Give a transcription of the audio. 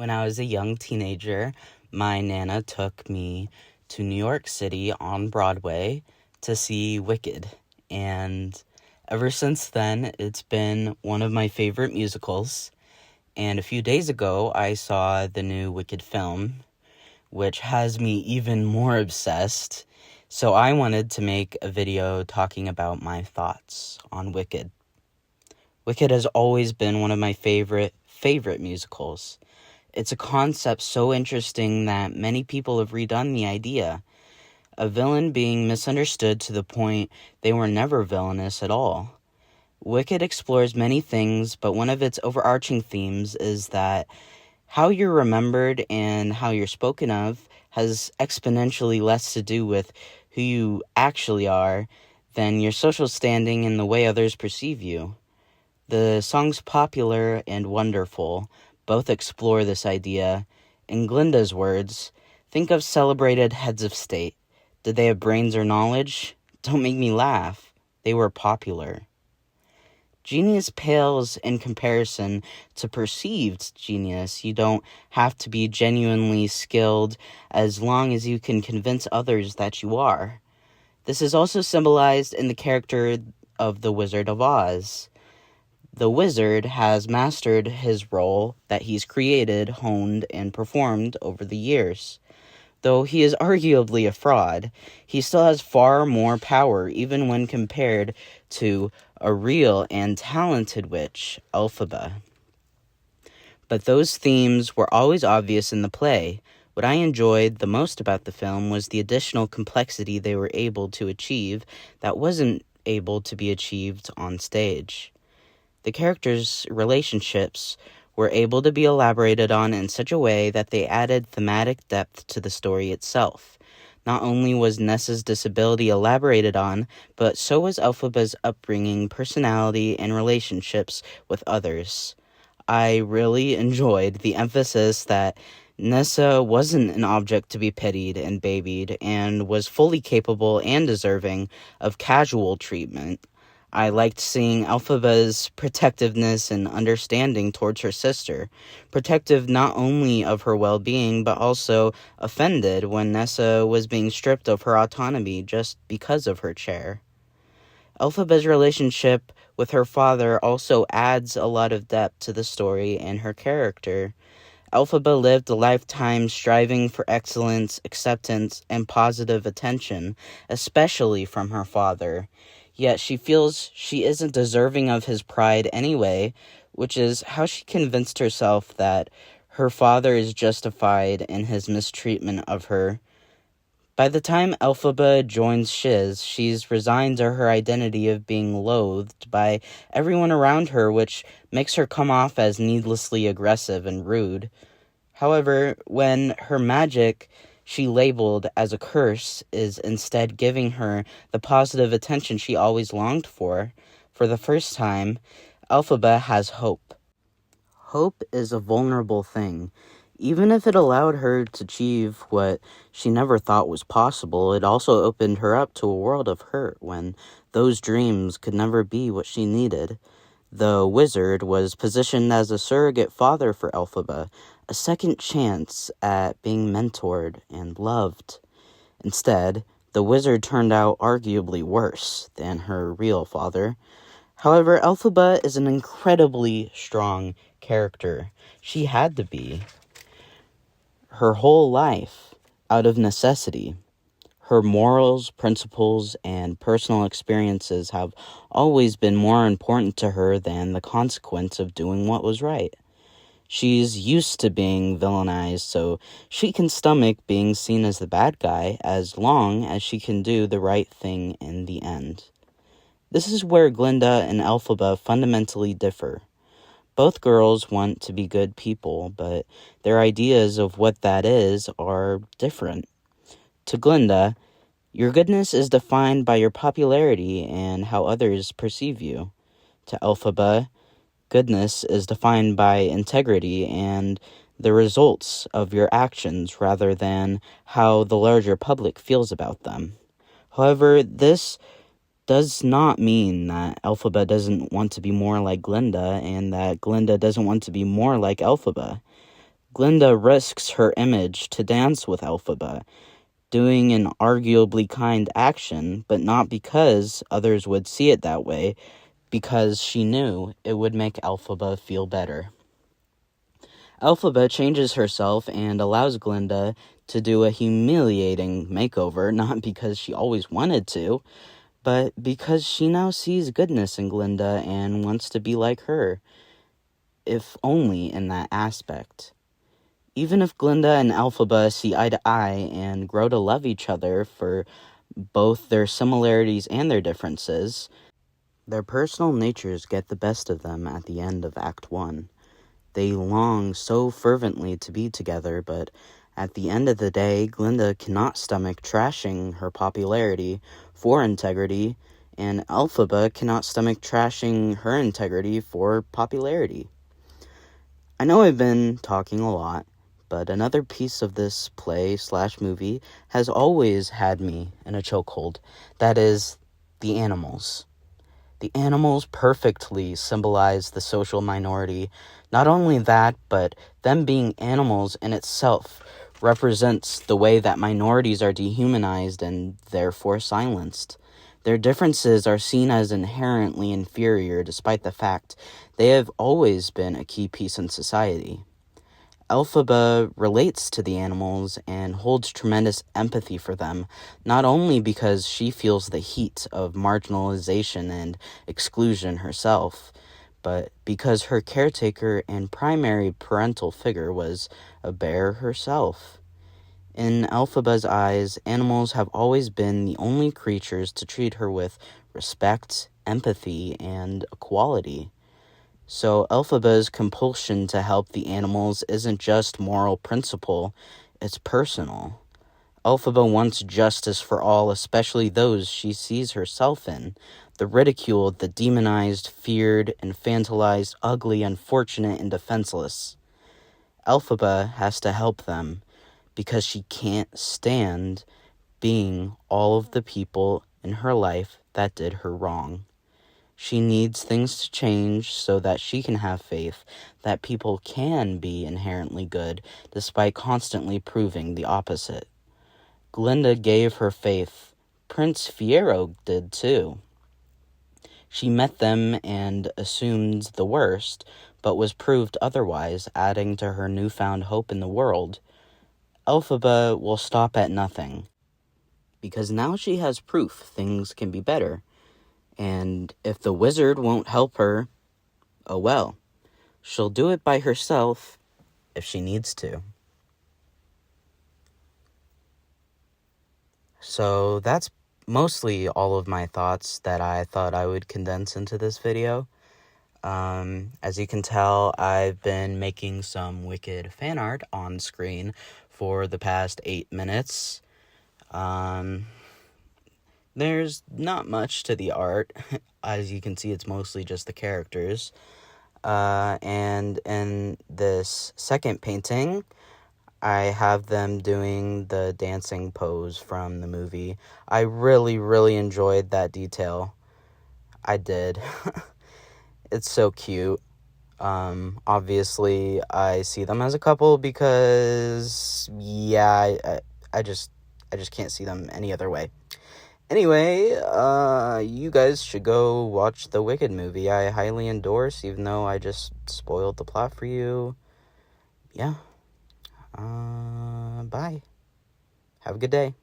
When I was a young teenager, my Nana took me to New York City on Broadway to see Wicked. And ever since then, it's been one of my favorite musicals. And a few days ago, I saw the new Wicked film, which has me even more obsessed. So I wanted to make a video talking about my thoughts on Wicked. Wicked has always been one of my favorite musicals. It's a concept so interesting that many people have redone the idea. A villain being misunderstood to the point they were never villainous at all. Wicked explores many things, but one of its overarching themes is that how you're remembered and how you're spoken of has exponentially less to do with who you actually are than your social standing and the way others perceive you. The songs Popular and Wonderful both explore this idea. In Glinda's words, think of celebrated heads of state. Did they have brains or knowledge? Don't make me laugh. They were popular. Genius pales in comparison to perceived genius. You don't have to be genuinely skilled as long as you can convince others that you are. This is also symbolized in the character of the Wizard of Oz. The wizard has mastered his role that he's created, honed, and performed over the years. Though he is arguably a fraud, he still has far more power even when compared to a real and talented witch, Elphaba. But those themes were always obvious in the play. What I enjoyed the most about the film was the additional complexity they were able to achieve that wasn't able to be achieved on stage. The characters' relationships were able to be elaborated on in such a way that they added thematic depth to the story itself. Not only was Nessa's disability elaborated on, but so was Elphaba's upbringing, personality, and relationships with others. I really enjoyed the emphasis that Nessa wasn't an object to be pitied and babied, and was fully capable and deserving of casual treatment. I liked seeing Elphaba's protectiveness and understanding towards her sister, protective not only of her well-being, but also offended when Nessa was being stripped of her autonomy just because of her chair. Elphaba's relationship with her father also adds a lot of depth to the story and her character. Elphaba lived a lifetime striving for excellence, acceptance, and positive attention, especially from her father. Yet she feels she isn't deserving of his pride anyway, which is how she convinced herself that her father is justified in his mistreatment of her. By the time Elphaba joins Shiz, she's resigned to her identity of being loathed by everyone around her, which makes her come off as needlessly aggressive and rude. However, when her magic she labeled as a curse is instead giving her the positive attention she always longed for the first time, Elphaba has hope. Hope is a vulnerable thing. Even if it allowed her to achieve what she never thought was possible, it also opened her up to a world of hurt when those dreams could never be what she needed. The wizard was positioned as a surrogate father for Elphaba, a second chance at being mentored and loved. Instead, the wizard turned out arguably worse than her real father. However, Elphaba is an incredibly strong character. She had to be. Her whole life, out of necessity. Her morals, principles, and personal experiences have always been more important to her than the consequence of doing what was right. She's used to being villainized, so she can stomach being seen as the bad guy as long as she can do the right thing in the end. This is where Glinda and Elphaba fundamentally differ. Both girls want to be good people, but their ideas of what that is are different. To Glinda, your goodness is defined by your popularity and how others perceive you. To Elphaba, goodness is defined by integrity and the results of your actions rather than how the larger public feels about them. However, this does not mean that Elphaba doesn't want to be more like Glinda and that Glinda doesn't want to be more like Elphaba. Glinda risks her image to dance with Elphaba, doing an arguably kind action, but not because others would see it that way, because she knew it would make Elphaba feel better. Elphaba changes herself and allows Glinda to do a humiliating makeover, not because she always wanted to, but because she now sees goodness in Glinda and wants to be like her, if only in that aspect. Even if Glinda and Elphaba see eye to eye and grow to love each other for both their similarities and their differences, their personal natures get the best of them at the end of Act 1. They long so fervently to be together, but at the end of the day, Glinda cannot stomach trashing her popularity for integrity, and Elphaba cannot stomach trashing her integrity for popularity. I know I've been talking a lot, but another piece of this play/movie has always had me in a chokehold. That is, the animals. The animals perfectly symbolize the social minority. Not only that, but them being animals in itself represents the way that minorities are dehumanized and therefore silenced. Their differences are seen as inherently inferior despite the fact they have always been a key piece in society. Elphaba relates to the animals and holds tremendous empathy for them, not only because she feels the heat of marginalization and exclusion herself, but because her caretaker and primary parental figure was a bear herself. In Elphaba's eyes, animals have always been the only creatures to treat her with respect, empathy, and equality. So Elphaba's compulsion to help the animals isn't just moral principle, it's personal. Elphaba wants justice for all, especially those she sees herself in. The ridiculed, the demonized, feared, infantilized, ugly, unfortunate, and defenseless. Elphaba has to help them because she can't stand being all of the people in her life that did her wrong. She needs things to change so that she can have faith that people can be inherently good despite constantly proving the opposite. Glinda gave her faith. Prince Fiero did too. She met them and assumed the worst, but was proved otherwise, adding to her newfound hope in the world. Elphaba will stop at nothing, because now she has proof things can be better. And if the wizard won't help her, oh well. She'll do it by herself if she needs to. So that's mostly all of my thoughts that I thought I would condense into this video. As you can tell, I've been making some wicked fan art on screen for the past 8 minutes. There's not much to the art. As you can see, it's mostly just the characters. And in this second painting, I have them doing the dancing pose from the movie. I really, really enjoyed that detail. I did. It's so cute. Obviously, I see them as a couple because, yeah, I just can't see them any other way. Anyway, you guys should go watch the Wicked movie. I highly endorse, even though I just spoiled the plot for you. Yeah. Bye. Have a good day.